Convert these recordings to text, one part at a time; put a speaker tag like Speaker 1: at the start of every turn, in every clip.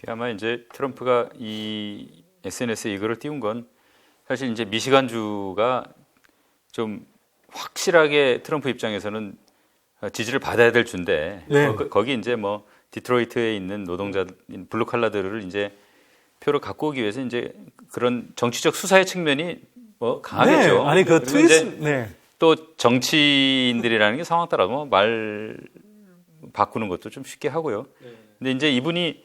Speaker 1: 아마 이제 트럼프가 이 SNS에 이거를 띄운 건 사실 이제 미시간주가 좀 확실하게 트럼프 입장에서는 지지를 받아야 될 주인데
Speaker 2: 네.
Speaker 1: 거기 이제 뭐 디트로이트에 있는 노동자 블루 칼라들을 이제 표를 갖고 오기 위해서 이제 그런 정치적 수사의 측면이 뭐 강하겠죠.
Speaker 2: 네. 아니 그 트윗 네.
Speaker 1: 또 정치인들이라는 게 상황 따라 말 바꾸는 것도 좀 쉽게 하고요. 근데 이제 이분이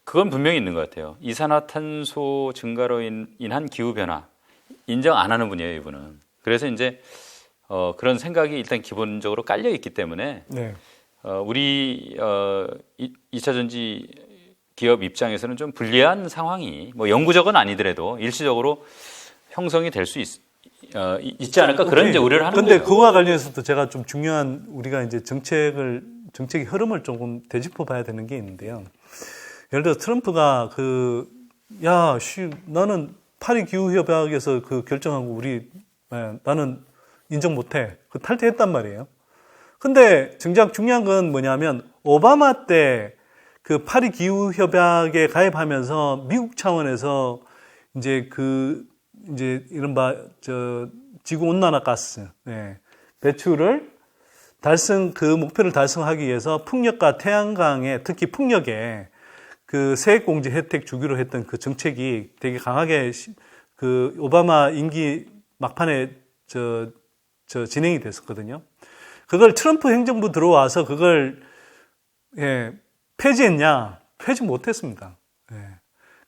Speaker 1: 그건 분명히 있는 것 같아요. 이산화탄소 증가로 인한 기후 변화 인정 안 하는 분이에요, 이분은. 그래서 이제 그런 생각이 일단 기본적으로 깔려 있기 때문에
Speaker 2: 네.
Speaker 1: 우리 2차 전지 기업 입장에서는 좀 불리한 상황이 뭐 영구적은 아니더라도 일시적으로 형성이 될 수 있지 않을까 그런 이제 우려를 하는
Speaker 2: 근데
Speaker 1: 거예요.
Speaker 2: 그거와 관련해서도 제가 좀 중요한 우리가 이제 정책의 흐름을 조금 되짚어 봐야 되는 게 있는데요. 예를 들어 트럼프가 나는 파리 기후 협약에서 그 결정하고 나는 인정 못해. 그 탈퇴했단 말이에요. 근데 정작 중요한 건 뭐냐면 오바마 때 그 파리 기후 협약에 가입하면서 미국 차원에서 이제 이른바 지구 온난화 가스 배출을 그 목표를 달성하기 위해서 풍력과 태양광에 특히 풍력에 그 세액공제 혜택 주기로 했던 그 정책이 되게 강하게 그 오바마 임기 막판에 진행이 됐었거든요. 그걸 트럼프 행정부 들어와서 그걸 폐지했냐? 폐지 못했습니다.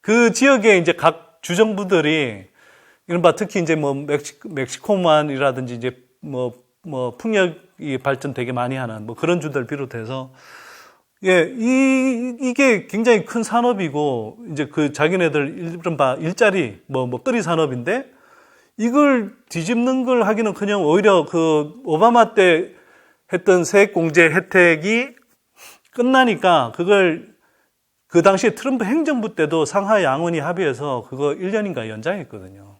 Speaker 2: 그 지역에 이제 각 주정부들이 이른바 특히 이제 뭐 멕시코만이라든지 이제 뭐 풍력이 발전 되게 많이 하는 뭐 그런 주들 비롯해서 이게 굉장히 큰 산업이고 이제 그 자기네들 이른바 일자리 뭐 거리 산업인데 이걸 뒤집는 걸 하기는커녕 오히려 그 오바마 때 했던 세액 공제 혜택이 끝나니까 그걸 그 당시에 트럼프 행정부 때도 상하 양원이 합의해서 그거 1년인가 연장했거든요.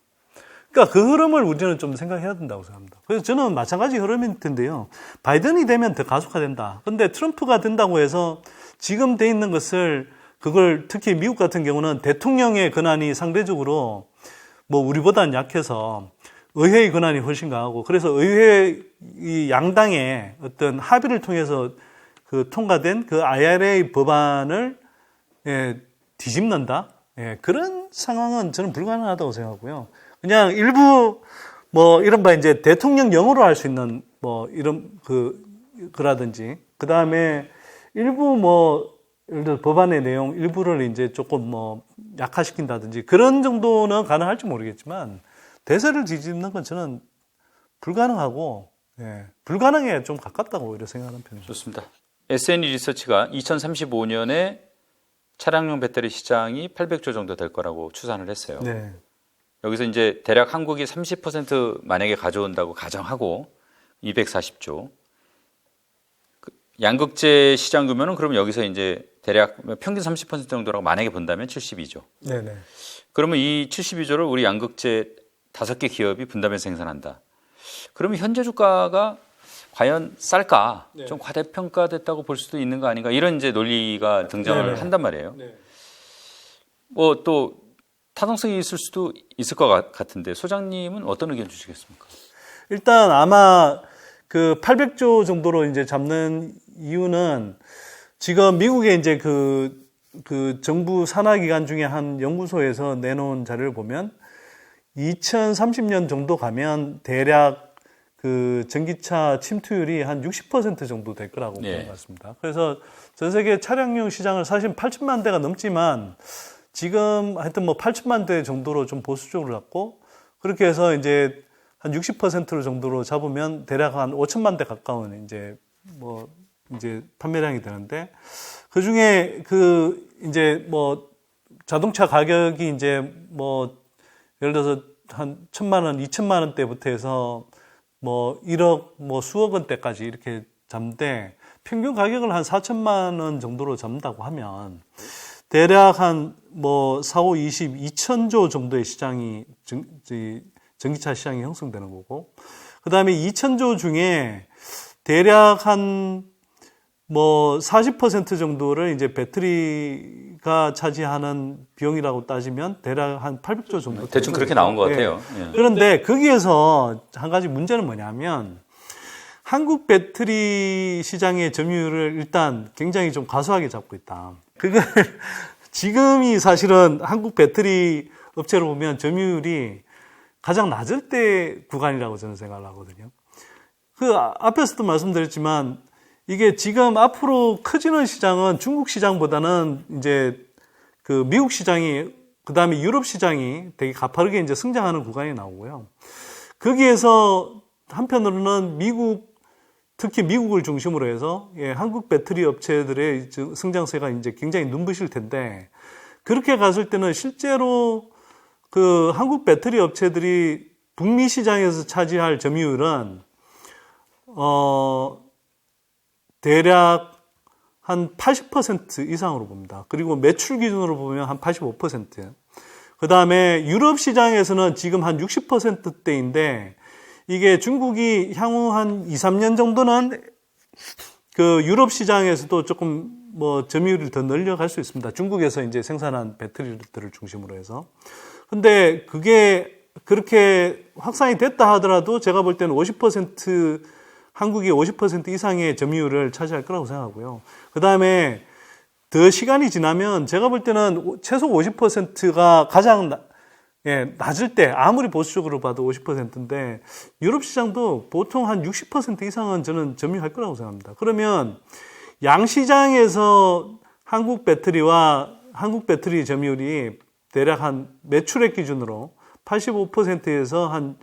Speaker 2: 그러니까 그 흐름을 우리는 좀 생각해야 된다고 생각합니다. 그래서 저는 마찬가지 흐름일 텐데요. 바이든이 되면 더 가속화된다. 근데 트럼프가 된다고 해서 지금 돼 있는 것을 그걸 특히 미국 같은 경우는 대통령의 권한이 상대적으로 뭐 우리보다는 약해서 의회의 권한이 훨씬 강하고 그래서 의회 이 양당의 어떤 합의를 통해서 그 통과된 그 IRA 법안을 뒤집는다. 그런 상황은 저는 불가능하다고 생각하고요. 그냥 일부 뭐 이른바 이제 대통령령으로 할 수 있는 뭐 이런 그라든지 그 다음에 일부 뭐 예를 들어 법안의 내용 일부를 이제 조금 뭐 약화시킨다든지 그런 정도는 가능할지 모르겠지만 대세를 뒤집는 건 저는 불가능하고 불가능에 좀 가깝다고 오히려 생각하는 편입니다.
Speaker 1: 좋습니다. SNE 리서치가 2035년에 차량용 배터리 시장이 800조 정도 될 거라고 추산을 했어요.
Speaker 2: 네.
Speaker 1: 여기서 이제 대략 한국이 30% 만약에 가져온다고 가정하고 240조. 양극재 시장 규모는 그러면 여기서 이제 대략 평균 30% 정도라고 만약에 본다면 72조.
Speaker 2: 네네.
Speaker 1: 그러면 이 72조를 우리 양극재 5개 기업이 분담해서 생산한다. 그러면 현재 주가가 과연 쌀까?
Speaker 2: 네.
Speaker 1: 좀 과대평가됐다고 볼 수도 있는 거 아닌가? 이런 이제 논리가 등장을
Speaker 2: 네네.
Speaker 1: 한단 말이에요.
Speaker 2: 네.
Speaker 1: 뭐 또 타당성이 있을 수도 있을 것 같은데 소장님은 어떤 의견 주시겠습니까?
Speaker 2: 일단 아마 그 800조 정도로 이제 잡는 이유는 지금 미국의 이제 그 정부 산하기관 중에 한 연구소에서 내놓은 자료를 보면 2030년 정도 가면 대략 그 전기차 침투율이 한 60% 정도 될 거라고 보는 것 같습니다. 그래서 전 세계 차량용 시장을 사실 8천만 대가 넘지만 지금 하여튼 뭐 8천만 대 정도로 좀 보수적으로 잡고 그렇게 해서 이제 한 60% 정도로 잡으면 대략 한 5천만 대 가까운 이제 판매량이 되는데 그 중에 이제 뭐 자동차 가격이 이제 뭐 예를 들어서 한 1,000만 원, 2천만 원대부터 해서 뭐 1억, 뭐 수억 원대까지 이렇게 잡는데 평균 가격을 한 4천만 원 정도로 잡는다고 하면 대략 한 뭐 4, 5, 20, 2천조 정도의 시장이 전기차 시장이 형성되는 거고 그 다음에 2천조 중에 대략 한 뭐 40% 정도를 이제 배터리가 차지하는 비용이라고 따지면 대략 한 800조 정도.
Speaker 1: 대충 그렇게 나온 것 같아요.
Speaker 2: 네.
Speaker 1: 예.
Speaker 2: 그런데 거기에서 한 가지 문제는 뭐냐면 한국 배터리 시장의 점유율을 일단 굉장히 좀 과소하게 잡고 있다. 그걸 지금이 사실은 한국 배터리 업체로 보면 점유율이 가장 낮을 때 구간이라고 저는 생각을 하거든요. 그 앞에서도 말씀드렸지만 이게 지금 앞으로 커지는 시장은 중국 시장보다는 이제 그 미국 시장이 그다음에 유럽 시장이 되게 가파르게 이제 성장하는 구간이 나오고요. 거기에서 한편으로는 특히 미국을 중심으로 해서 한국 배터리 업체들의 성장세가 이제 굉장히 눈부실 텐데 그렇게 갔을 때는 실제로 그 한국 배터리 업체들이 북미 시장에서 차지할 점유율은 대략 한 80% 이상으로 봅니다. 그리고 매출 기준으로 보면 한 85%. 그 다음에 유럽 시장에서는 지금 한 60%대인데 이게 중국이 향후 한 2, 3년 정도는 그 유럽 시장에서도 조금 뭐 점유율을 더 늘려갈 수 있습니다. 중국에서 이제 생산한 배터리들을 중심으로 해서. 근데 그게 그렇게 확산이 됐다 하더라도 제가 볼 때는 50% 한국이 50% 이상의 점유율을 차지할 거라고 생각하고요. 그 다음에 더 시간이 지나면 제가 볼 때는 최소 50%가 가장 낮을 때 아무리 보수적으로 봐도 50%인데 유럽 시장도 보통 한 60% 이상은 저는 점유할 거라고 생각합니다. 그러면 양시장에서 한국 배터리 점유율이 대략 한 매출액 기준으로 85%에서 한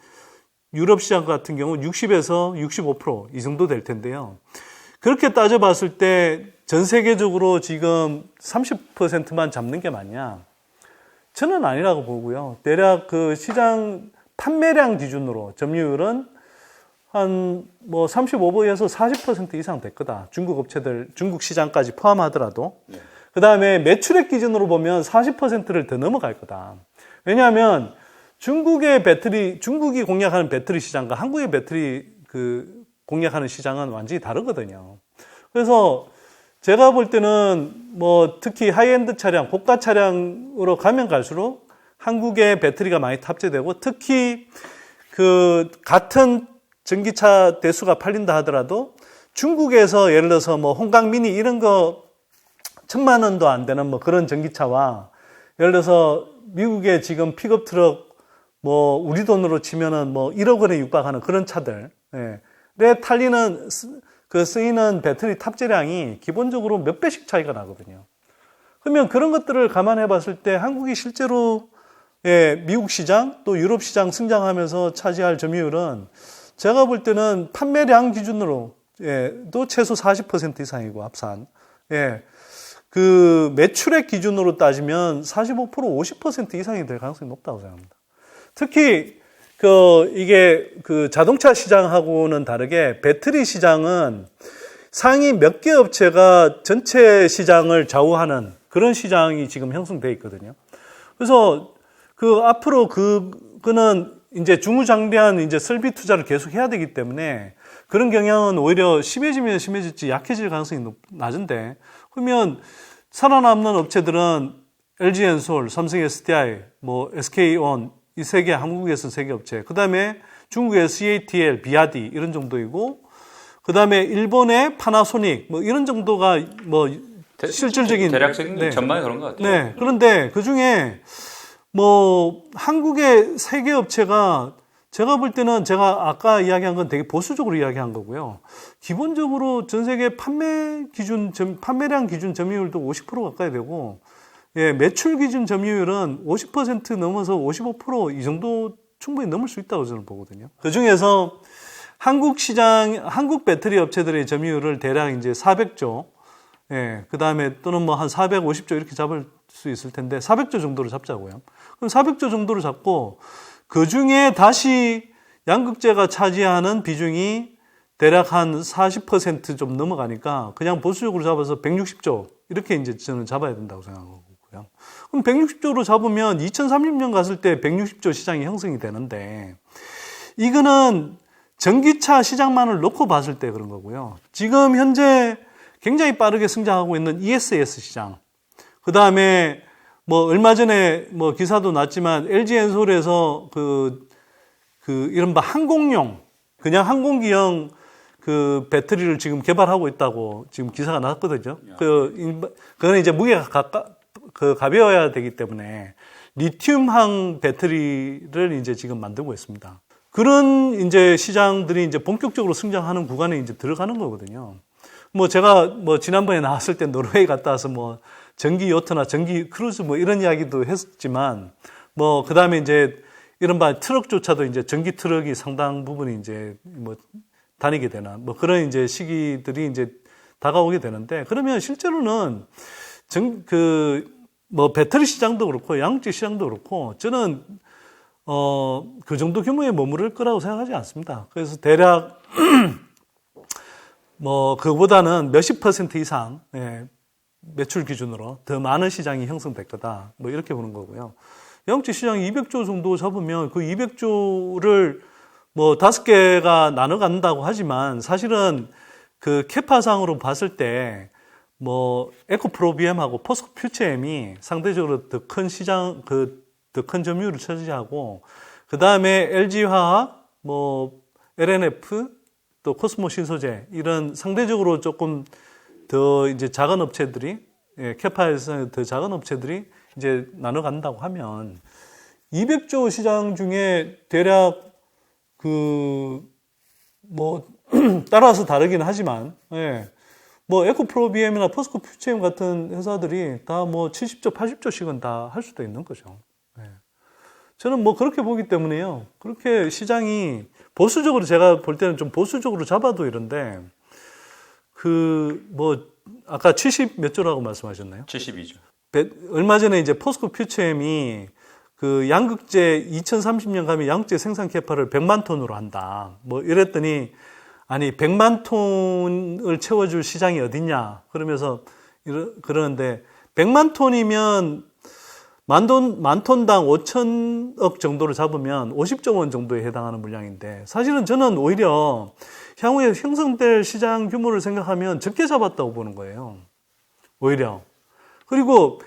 Speaker 2: 유럽 시장 같은 경우 60에서 65% 이 정도 될 텐데요. 그렇게 따져봤을 때 전 세계적으로 지금 30%만 잡는 게 맞냐? 저는 아니라고 보고요. 대략 그 시장 판매량 기준으로 점유율은 한 뭐 35%에서 40% 이상 될 거다. 중국 업체들, 중국 시장까지 포함하더라도. 네. 그 다음에 매출액 기준으로 보면 40%를 더 넘어갈 거다. 왜냐하면 중국이 공략하는 배터리 시장과 한국의 배터리 공략하는 시장은 완전히 다르거든요. 그래서 제가 볼 때는 뭐 특히 하이엔드 차량, 고가 차량으로 가면 갈수록 한국의 배터리가 많이 탑재되고 특히 그 같은 전기차 대수가 팔린다 하더라도 중국에서 예를 들어서 뭐 홍강 미니 이런 거 1,000만 원도 안 되는 뭐 그런 전기차와 예를 들어서 미국의 지금 픽업 트럭 뭐 우리 돈으로 치면은 뭐 1억 원에 육박하는 그런 차들, 쓰이는 배터리 탑재량이 기본적으로 몇 배씩 차이가 나거든요. 그러면 그런 것들을 감안해 봤을 때 한국이 실제로 미국 시장 또 유럽 시장 성장하면서 차지할 점유율은 제가 볼 때는 판매량 기준으로 또 최소 40% 이상이고 합산. 그 매출액 기준으로 따지면 45% 50% 이상이 될 가능성이 높다고 생각합니다. 특히 이게 자동차 시장하고는 다르게 배터리 시장은 상위 몇 개 업체가 전체 시장을 좌우하는 그런 시장이 지금 형성되어 있거든요. 그래서 앞으로 그거는 이제 중후장대한 이제 설비 투자를 계속 해야 되기 때문에 그런 경향은 오히려 심해지면 심해질지 약해질 가능성이 낮은데 그러면 살아남는 업체들은 LG엔솔, 삼성 SDI, 뭐 SK온 이 세 개, 한국에서 세 개 업체. 그 다음에 중국의 CATL, 비아디 이런 정도이고, 그 다음에 일본의 파나소닉 뭐 이런 정도가 뭐 실질적인
Speaker 1: 대략적인 전망이 그런 것 같아요.
Speaker 2: 네. 그런데 그 중에 뭐 한국의 세 개 업체가 제가 볼 때는 제가 아까 이야기한 건 되게 보수적으로 이야기한 거고요. 기본적으로 전 세계 판매량 기준 점유율도 50% 가까이 되고. 매출 기준 점유율은 50% 넘어서 55% 이 정도 충분히 넘을 수 있다고 저는 보거든요. 그 중에서 한국 배터리 업체들의 점유율을 대략 이제 400조, 그 다음에 또는 뭐 한 450조 이렇게 잡을 수 있을 텐데 400조 정도로 잡자고요. 그럼 400조 정도로 잡고 그 중에 다시 양극재가 차지하는 비중이 대략 한 40% 좀 넘어가니까 그냥 보수적으로 잡아서 160조 이렇게 이제 저는 잡아야 된다고 생각하고. 그럼 160조로 잡으면 2030년 갔을 때 160조 시장이 형성이 되는데 이거는 전기차 시장만을 놓고 봤을 때 그런 거고요. 지금 현재 굉장히 빠르게 성장하고 있는 ESS 시장. 그 다음에 뭐 얼마 전에 뭐 기사도 났지만 LG 엔솔에서 이른바 항공용, 그냥 항공기형 그 배터리를 지금 개발하고 있다고 지금 기사가 났거든요. 그거는 이제 무게가 가벼워야 되기 때문에 리튬항 배터리를 이제 지금 만들고 있습니다. 그런 이제 시장들이 이제 본격적으로 성장하는 구간에 이제 들어가는 거거든요. 뭐 제가 뭐 지난번에 나왔을 때 노르웨이 갔다 와서 뭐 전기 요트나 전기 크루즈 뭐 이런 이야기도 했었지만 뭐 그다음에 이제 이른바 트럭조차도 이제 전기 트럭이 상당 부분이 이제 뭐 다니게 되나 뭐 그런 이제 시기들이 이제 다가오게 되는데 그러면 실제로는 뭐 배터리 시장도 그렇고 양극재 시장도 그렇고 저는 그 정도 규모에 머무를 거라고 생각하지 않습니다. 그래서 대략 뭐 그보다는 몇십 % 이상 매출 기준으로 더 많은 시장이 형성될 거다. 뭐 이렇게 보는 거고요. 양극재 시장이 200조 정도 잡으면 그 200조를 뭐 5개가 나눠 간다고 하지만 사실은 그 캐파상으로 봤을 때 뭐 에코프로비엠하고 포스코 퓨처엠이 상대적으로 더 큰 시장 더 큰 점유율을 차지하고 그다음에 LG화학, 뭐 LNF 또 코스모 신소재 이런 상대적으로 조금 더 이제 작은 업체들이 캐파에서 더 작은 업체들이 이제 나눠 간다고 하면 200조 시장 중에 대략 뭐 따라서 다르긴 하지만 뭐 에코프로비엠이나 포스코 퓨처엠 같은 회사들이 다 뭐 70조, 80조씩은 다 할 수도 있는 거죠. 저는 뭐 그렇게 보기 때문에요. 그렇게 시장이 보수적으로 제가 볼 때는 좀 보수적으로 잡아도 이런데 뭐 아까 70 몇 조라고 말씀하셨나요?
Speaker 1: 72조.
Speaker 2: 얼마 전에 이제 포스코 퓨처엠이 그 양극재 2030년 가면 양극재 생산 캐파를 100만 톤으로 한다. 뭐 이랬더니 아니 100만 톤을 채워줄 시장이 어딨냐 그러면서 그러는데 100만 톤이면 만 톤당 5천억 정도를 잡으면 50조 원 정도에 해당하는 물량인데 사실은 저는 오히려 향후에 형성될 시장 규모를 생각하면 적게 잡았다고 보는 거예요. 오히려. 그리고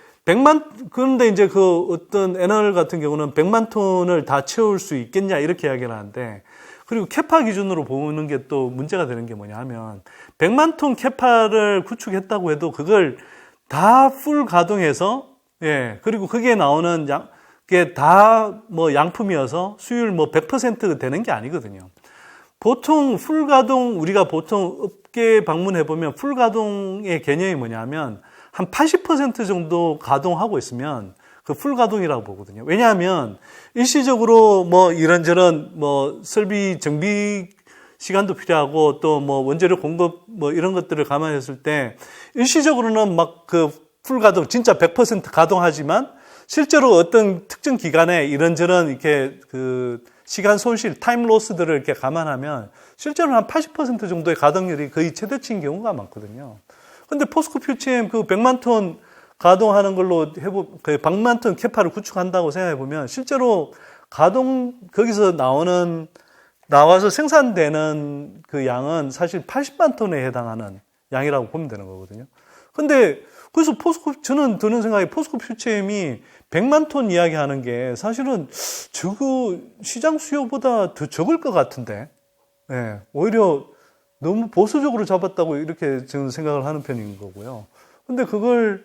Speaker 2: 그런데 이제 그 어떤 에너지 같은 경우는 100만 톤을 다 채울 수 있겠냐 이렇게 이야기를 하는데 그리고 캐파 기준으로 보는 게 또 문제가 되는 게 뭐냐 하면 100만 톤 캐파를 구축했다고 해도 그걸 다 풀 가동해서 그리고 그게 나오는 게 다 뭐 양품이어서 수율 뭐 100% 되는 게 아니거든요. 보통 풀 가동 우리가 보통 업계 방문해 보면 풀 가동의 개념이 뭐냐면 한 80% 정도 가동하고 있으면 그 풀 가동이라고 보거든요. 왜냐하면 일시적으로 뭐 이런저런 뭐 설비 정비 시간도 필요하고 또 뭐 원재료 공급 뭐 이런 것들을 감안했을 때 일시적으로는 막 그 풀 가동 진짜 100% 가동하지만 실제로 어떤 특정 기간에 이런저런 이렇게 그 시간 손실, 타임 로스들을 이렇게 감안하면 실제로는 한 80% 정도의 가동률이 거의 최대치인 경우가 많거든요. 근데 포스코 퓨처엠 그 100만 톤 가동하는 걸로 그 100만 톤 캐파를 구축한다고 생각해 보면 실제로 거기서 나와서 생산되는 그 양은 사실 80만 톤에 해당하는 양이라고 보면 되는 거거든요. 근데 그래서 저는 드는 생각이 포스코 퓨처엠이 100만 톤 이야기 하는 게 사실은 시장 수요보다 더 적을 것 같은데, 오히려 너무 보수적으로 잡았다고 이렇게 저는 생각을 하는 편인 거고요. 근데 그걸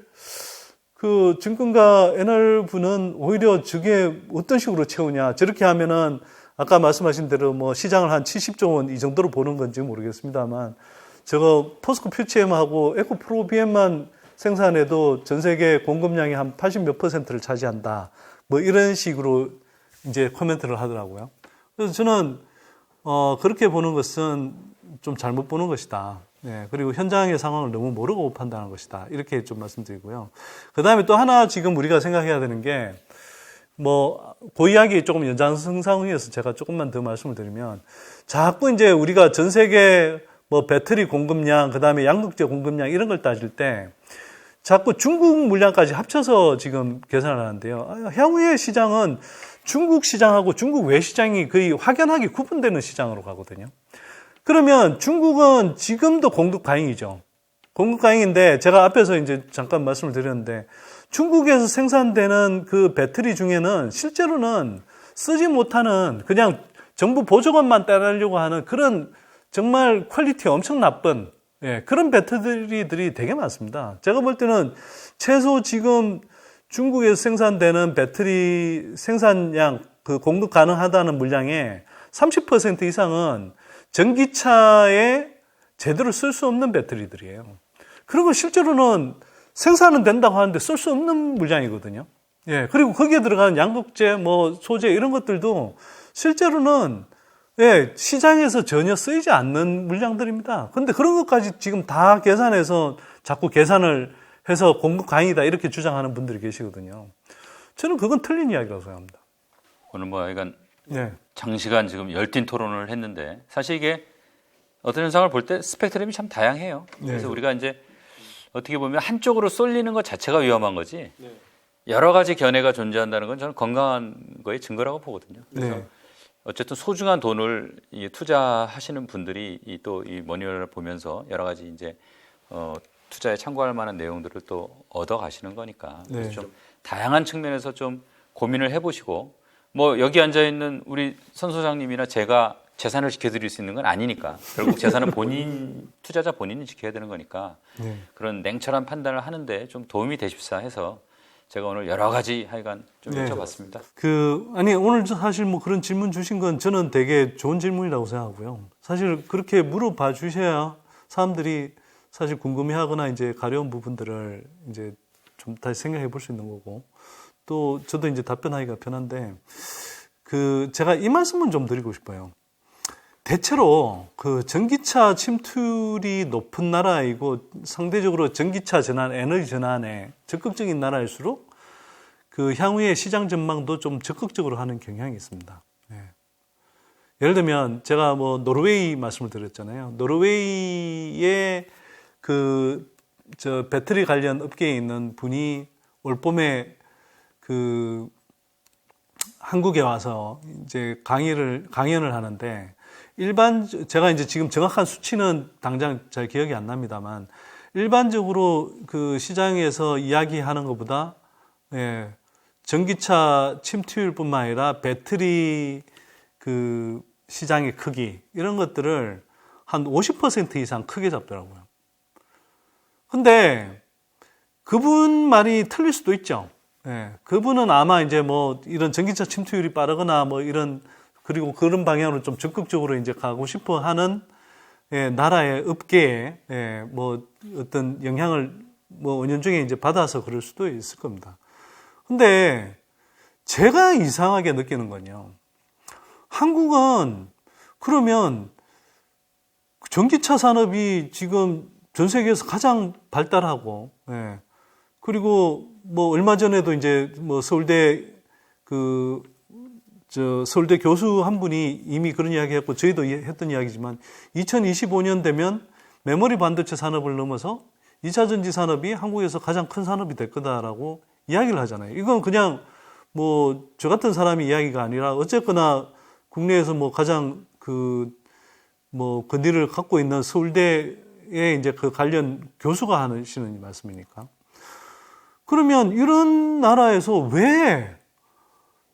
Speaker 2: 그 증권가 NR부는 오히려 저게 어떤 식으로 채우냐. 저렇게 하면은 아까 말씀하신 대로 뭐 시장을 한 70조 원 이 정도로 보는 건지 모르겠습니다만 저거 포스코 퓨처엠하고 에코프로비엠만 생산해도 전 세계 공급량이 한 80 몇 %를 차지한다. 뭐 이런 식으로 이제 코멘트를 하더라고요. 그래서 저는 그렇게 보는 것은 좀 잘못 보는 것이다. 그리고 현장의 상황을 너무 모르고 판단하는 것이다. 이렇게 좀 말씀드리고요. 그 다음에 또 하나 지금 우리가 생각해야 되는 게 그 이야기 조금 연장선상이어서 제가 조금만 더 말씀을 드리면 자꾸 이제 우리가 전 세계 뭐 배터리 공급량, 그 다음에 양극재 공급량 이런 걸 따질 때 자꾸 중국 물량까지 합쳐서 지금 계산을 하는데요. 향후의 시장은 중국 시장하고 중국 외 시장이 거의 확연하게 구분되는 시장으로 가거든요. 그러면 중국은 지금도 공급 과잉이죠. 공급 강인데 제가 앞에서 이제 잠깐 말씀을 드렸는데 중국에서 생산되는 그 배터리 중에는 실제로는 쓰지 못하는 그냥 정부 보조금만 따내려고 하는 그런 정말 퀄리티 엄청 나쁜 그런 배터리들이 되게 많습니다. 제가 볼 때는 최소 지금 중국에서 생산되는 배터리 생산량 그 공급 가능하다는 물량의 30% 이상은 전기차에 제대로 쓸 수 없는 배터리들이에요. 그리고 실제로는 생산은 된다고 하는데 쓸 수 없는 물량이거든요. 그리고 거기에 들어가는 양극재, 뭐 소재 이런 것들도 실제로는 시장에서 전혀 쓰이지 않는 물량들입니다. 근데 그런 것까지 지금 다 계산해서 자꾸 계산을 해서 공급 강이다 이렇게 주장하는 분들이 계시거든요. 저는 그건 틀린 이야기라고 생각합니다.
Speaker 1: 오늘 뭐 약간 장시간 지금 열띤 토론을 했는데 사실 이게 어떤 현상을 볼 때 스펙트럼이 참 다양해요. 그래서 우리가 이제 어떻게 보면 한쪽으로 쏠리는 것 자체가 위험한 거지 여러 가지 견해가 존재한다는 건 저는 건강한 거의 증거라고 보거든요. 그래서 어쨌든 소중한 돈을 투자하시는 분들이 또 이 머니를 보면서 여러 가지 이제 투자에 참고할 만한 내용들을 또 얻어 가시는 거니까 그래서 좀 다양한 측면에서 좀 고민을 해보시고 뭐 여기 앉아 있는 우리 선 소장님이나 제가 재산을 지켜드릴 수 있는 건 아니니까 결국 재산은 투자자 본인이 지켜야 되는 거니까 그런 냉철한 판단을 하는데 좀 도움이 되십사 해서 제가 오늘 여러 가지 하여간 좀 여쭤봤습니다.
Speaker 2: 아니, 오늘 사실 뭐 그런 질문 주신 건 저는 되게 좋은 질문이라고 생각하고요. 사실 그렇게 물어봐 주셔야 사람들이 사실 궁금해 하거나 이제 가려운 부분들을 이제 좀 다시 생각해 볼 수 있는 거고 또 저도 이제 답변하기가 편한데 제가 이 말씀은 좀 드리고 싶어요. 대체로 그 전기차 침투율이 높은 나라이고 상대적으로 전기차 전환, 에너지 전환에 적극적인 나라일수록 그 향후의 시장 전망도 좀 적극적으로 하는 경향이 있습니다. 예를 들면 제가 뭐 노르웨이 말씀을 드렸잖아요. 노르웨이의 배터리 관련 업계에 있는 분이 올 봄에 한국에 와서 이제 강연을 하는데 제가 이제 지금 정확한 수치는 당장 잘 기억이 안 납니다만 일반적으로 그 시장에서 이야기하는 것보다 전기차 침투율뿐만 아니라 배터리 그 시장의 크기 이런 것들을 한 50% 이상 크게 잡더라고요. 근데 그분 말이 틀릴 수도 있죠. 그분은 아마 이제 뭐 이런 전기차 침투율이 빠르거나 뭐 그리고 그런 방향으로 좀 적극적으로 이제 가고 싶어 하는 나라의 업계에 뭐 어떤 영향을 뭐 은연중에 이제 받아서 그럴 수도 있을 겁니다. 근데 제가 이상하게 느끼는 건요. 한국은 그러면 전기차 산업이 지금 전 세계에서 가장 발달하고 그리고 뭐 얼마 전에도 이제 뭐 서울대 서울대 교수 한 분이 이미 그런 이야기 했고 저희도 했던 이야기지만 2025년 되면 메모리 반도체 산업을 넘어서 2차 전지 산업이 한국에서 가장 큰 산업이 될 거다라고 이야기를 하잖아요. 이건 그냥 뭐 저 같은 사람이 이야기가 아니라 어쨌거나 국내에서 뭐 가장 권위를 갖고 있는 서울대에 이제 그 관련 교수가 하시는 말씀이니까. 그러면 이런 나라에서 왜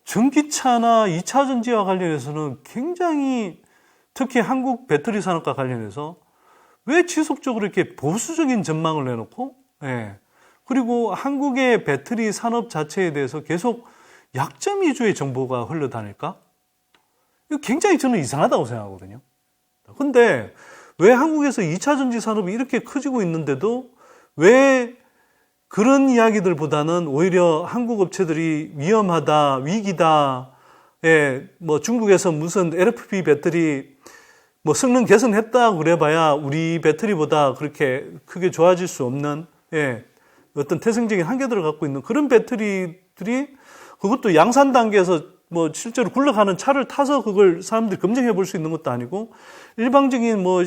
Speaker 2: 전기차나 2차 전지와 관련해서는 굉장히 특히 한국 배터리 산업과 관련해서 왜 지속적으로 이렇게 보수적인 전망을 내놓고 그리고 한국의 배터리 산업 자체에 대해서 계속 약점 위주의 정보가 흘러다닐까? 이거 굉장히 저는 이상하다고 생각하거든요. 근데 왜 한국에서 2차 전지 산업이 이렇게 커지고 있는데도 왜 그런 이야기들보다는 오히려 한국 업체들이 위험하다, 위기다, 뭐 중국에서 무슨 LFP 배터리 뭐 성능 개선했다 그래봐야 우리 배터리보다 그렇게 크게 좋아질 수 없는 어떤 태생적인 한계들을 갖고 있는 그런 배터리들이 그것도 양산 단계에서 뭐 실제로 굴러가는 차를 타서 그걸 사람들이 검증해 볼 수 있는 것도 아니고 일방적인 뭐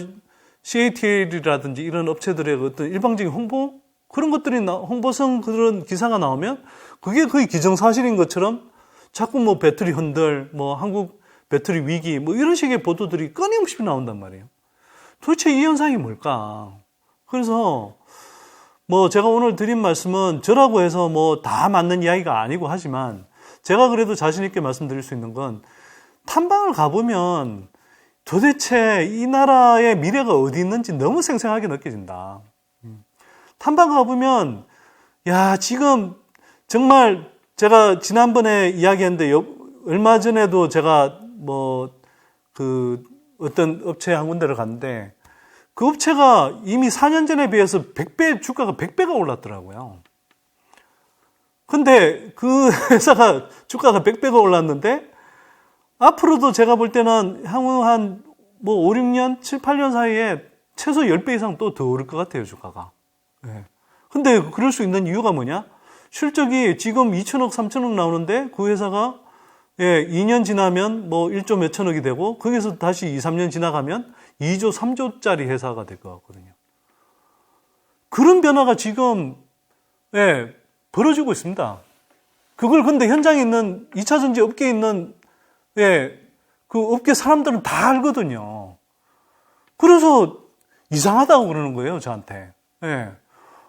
Speaker 2: CATL이라든지 이런 업체들의 어떤 일방적인 홍보 그런 것들이 홍보성 그런 기사가 나오면 그게 거의 기정사실인 것처럼 자꾸 뭐 배터리 흔들, 뭐 한국 배터리 위기 뭐 이런 식의 보도들이 끊임없이 나온단 말이에요. 도대체 이 현상이 뭘까? 그래서 뭐 제가 오늘 드린 말씀은 저라고 해서 뭐 다 맞는 이야기가 아니고 하지만 제가 그래도 자신 있게 말씀드릴 수 있는 건 탐방을 가보면 도대체 이 나라의 미래가 어디 있는지 너무 생생하게 느껴진다. 탐방 가보면 야, 지금 정말 제가 지난번에 이야기했는데 얼마 전에도 제가 뭐 그 어떤 업체 한 군데를 갔는데 그 업체가 이미 4년 전에 비해서 100배, 주가가 100배가 올랐더라고요. 근데 그 회사가 주가가 100배가 올랐는데 앞으로도 제가 볼 때는 향후 한 뭐 5, 6년, 7, 8년 사이에 최소 10배 이상 또 더 오를 것 같아요, 주가가. 예. 근데 그럴 수 있는 이유가 뭐냐? 실적이 지금 2천억, 3천억 나오는데 그 회사가 2년 지나면 뭐 1조 몇천억이 되고 거기서 다시 2, 3년 지나가면 2조, 3조짜리 회사가 될 것 같거든요. 그런 변화가 지금 벌어지고 있습니다. 그걸 근데 현장에 있는 2차 전지 업계에 있는 그 업계 사람들은 다 알거든요. 그래서 이상하다고 그러는 거예요, 저한테.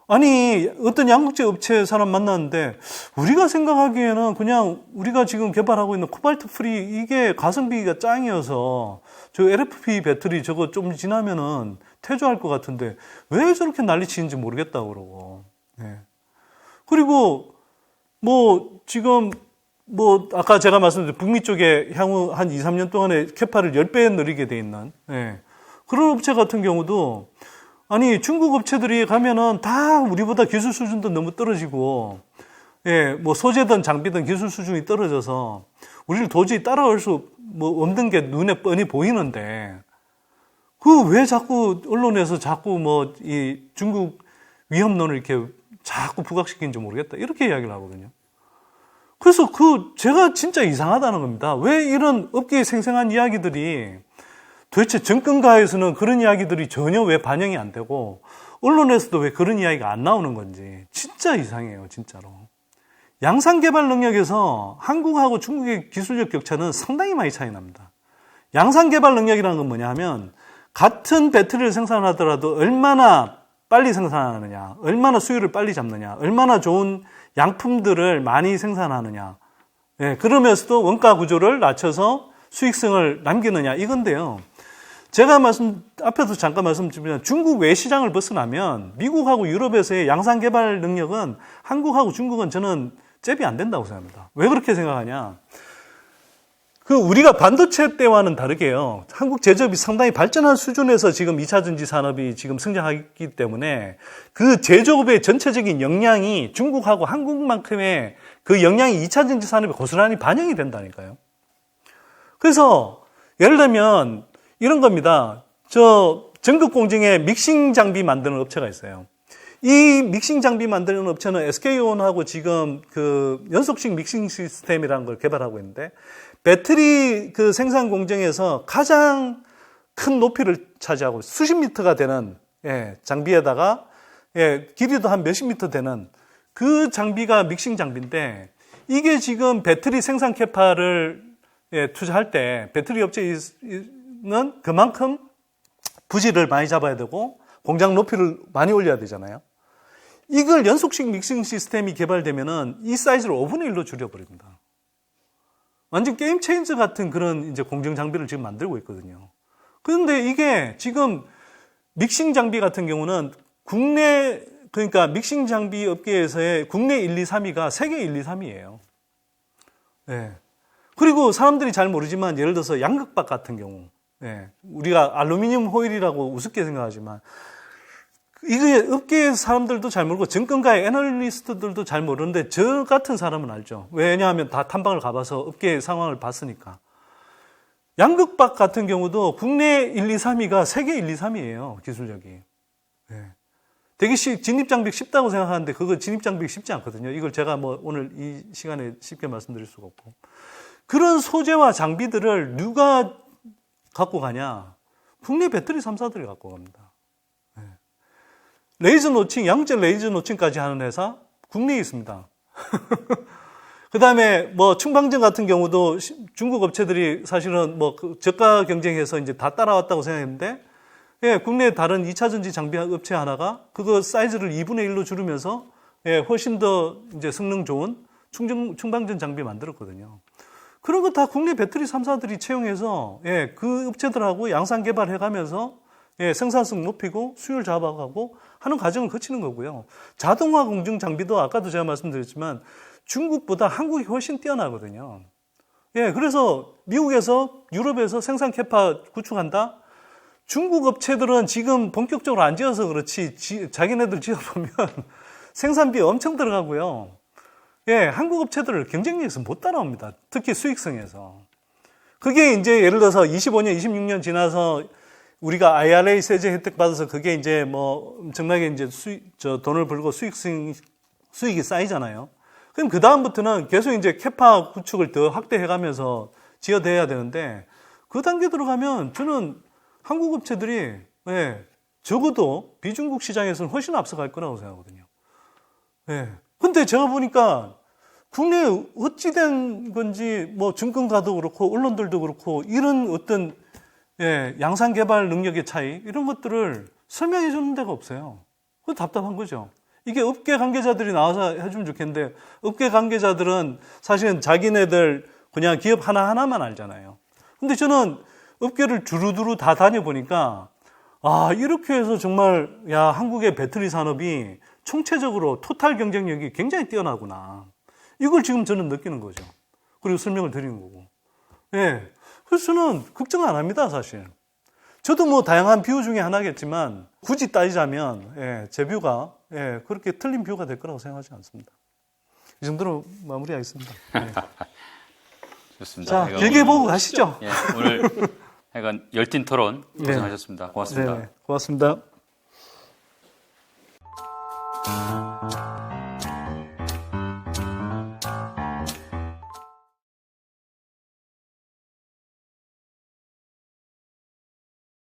Speaker 2: 아니, 어떤 양극재 업체 사람 만났는데, 우리가 생각하기에는 그냥 우리가 지금 개발하고 있는 코발트 프리, 이게 가성비가 짱이어서, 저 LFP 배터리 저거 좀 지나면은 퇴조할 것 같은데, 왜 저렇게 난리 치는지 모르겠다고 그러고. 그리고, 뭐, 지금, 뭐, 아까 제가 말씀드린 북미 쪽에 향후 한 2, 3년 동안에 캐파를 10배 늘리게 돼 있는, 그런 업체 같은 경우도, 아니, 중국 업체들이 가면은 다 우리보다 기술 수준도 너무 떨어지고, 뭐 소재든 장비든 기술 수준이 떨어져서 우리를 도저히 따라올 수 뭐 없는 게 눈에 뻔히 보이는데, 그 왜 자꾸 언론에서 자꾸 뭐 이 중국 위협론을 이렇게 자꾸 부각시키는지 모르겠다. 이렇게 이야기를 하거든요. 그래서 제가 진짜 이상하다는 겁니다. 왜 이런 업계의 생생한 이야기들이 도대체 정권가에서는 그런 이야기들이 전혀 왜 반영이 안 되고 언론에서도 왜 그런 이야기가 안 나오는 건지 진짜 이상해요, 진짜로. 양산개발 능력에서 한국하고 중국의 기술력 격차는 상당히 많이 차이 납니다. 양산개발 능력이라는 건 뭐냐 하면 같은 배터리를 생산하더라도 얼마나 빨리 생산하느냐, 얼마나 수율을 빨리 잡느냐, 얼마나 좋은 양품들을 많이 생산하느냐, 그러면서도 원가 구조를 낮춰서 수익성을 남기느냐, 이건데요. 제가 앞에서 잠깐 말씀드리면 중국 외 시장을 벗어나면 미국하고 유럽에서의 양산 개발 능력은 한국하고 중국은 저는 잽이 안 된다고 생각합니다. 왜 그렇게 생각하냐? 우리가 반도체 때와는 다르게요. 한국 제조업이 상당히 발전한 수준에서 지금 2차 전지 산업이 지금 성장하기 때문에 그 제조업의 전체적인 역량이 중국하고 한국만큼의 그 역량이 2차 전지 산업에 고스란히 반영이 된다니까요. 그래서 예를 들면 이런 겁니다. 전국 공정에 믹싱 장비 만드는 업체가 있어요. 이 믹싱 장비 만드는 업체는 SK온하고 지금 그 연속식 믹싱 시스템이라는 걸 개발하고 있는데 배터리 그 생산 공정에서 가장 큰 높이를 차지하고 수십 미터가 되는 장비에다가 길이도 한 몇십 미터 되는 그 장비가 믹싱 장비인데 이게 지금 배터리 생산 캐파를 투자할 때 배터리 업체는 그만큼 부지를 많이 잡아야 되고 공장 높이를 많이 올려야 되잖아요. 이걸 연속식 믹싱 시스템이 개발되면은 이 사이즈를 5분의 1로 줄여버립니다. 완전 게임 체인저 같은 그런 이제 공정 장비를 지금 만들고 있거든요. 그런데 이게 지금 믹싱 장비 같은 경우는 그러니까 믹싱 장비 업계에서의 국내 1, 2, 3위가 세계 1, 2, 3위예요. 그리고 사람들이 잘 모르지만 예를 들어서 양극박 같은 경우, 우리가 알루미늄 호일이라고 우습게 생각하지만 이게 업계 사람들도 잘 모르고 정권가의 애널리스트들도 잘 모르는데 저 같은 사람은 알죠. 왜냐하면 다 탐방을 가봐서 업계 상황을 봤으니까. 양극박 같은 경우도 국내 1, 2, 3위가 세계 1, 2, 3위예요. 기술력이. 되게 진입장벽 쉽다고 생각하는데 그거 진입장벽이 쉽지 않거든요. 이걸 제가 뭐 오늘 이 시간에 쉽게 말씀드릴 수가 없고. 그런 소재와 장비들을 누가 갖고 가냐? 국내 배터리 3사들이 갖고 갑니다. 레이저 노칭, 양극재 레이저 노칭까지 하는 회사 국내에 있습니다. 그 다음에 뭐 충방전 같은 경우도 중국 업체들이 사실은 뭐 저가 경쟁해서 이제 다 따라왔다고 생각했는데 예, 국내 다른 2차 전지 장비 업체 하나가 그거 사이즈를 2분의 1로 줄이면서 예, 훨씬 더 이제 성능 좋은 충방전 장비 만들었거든요. 그런 거 다 국내 배터리 3사들이 채용해서 예, 그 업체들하고 양산 개발해 가면서 예, 생산성 높이고 수율 잡아가고 하는 과정을 거치는 거고요. 자동화 공정 장비도 아까도 제가 말씀드렸지만 중국보다 한국이 훨씬 뛰어나거든요. 예, 그래서 미국에서 유럽에서 생산 캐파 구축한다? 중국 업체들은 지금 본격적으로 안 지어서 그렇지 자기네들 지어보면 생산비 엄청 들어가고요. 예, 한국 업체들을 경쟁력에서 못 따라옵니다. 특히 수익성에서. 그게 이제 예를 들어서 25년, 26년 지나서 우리가 IRA 세제 혜택 받아서 그게 이제 뭐 엄청나게 이제 돈을 벌고 수익이 쌓이잖아요. 그럼 그 다음부터는 계속 이제 캐파 구축을 더 확대해가면서 지어대야 되는데 그 단계 들어가면 저는 한국 업체들이 예, 적어도 비중국 시장에서는 훨씬 앞서갈 거라고 생각하거든요. 예. 근데 제가 보니까 국내에 어찌된 건지 뭐 증권가도 그렇고 언론들도 그렇고 이런 어떤 예, 양산 개발 능력의 차이 이런 것들을 설명해 주는 데가 없어요. 그거 답답한 거죠. 이게 업계 관계자들이 나와서 해주면 좋겠는데 업계 관계자들은 사실은 자기네들 그냥 기업 하나하나만 알잖아요. 근데 저는 업계를 두루두루 다 다녀보니까 아 이렇게 해서 정말 야 한국의 배터리 산업이 총체적으로 토탈 경쟁력이 굉장히 뛰어나구나. 이걸 지금 저는 느끼는 거죠. 그리고 설명을 드리는 거고. 예. 그래서 저는 걱정 안 합니다, 사실. 저도 뭐 다양한 뷰 중에 하나겠지만 굳이 따지자면 예, 제 뷰가 예, 그렇게 틀린 뷰가 될 거라고 생각하지 않습니다. 이 정도로 마무리하겠습니다. 네.
Speaker 1: 좋습니다.
Speaker 2: 자, 길게 보고 가시죠.
Speaker 1: 예, 오늘 하여간 열띤 토론 고생하셨습니다. 고맙습니다.
Speaker 2: 네, 고맙습니다.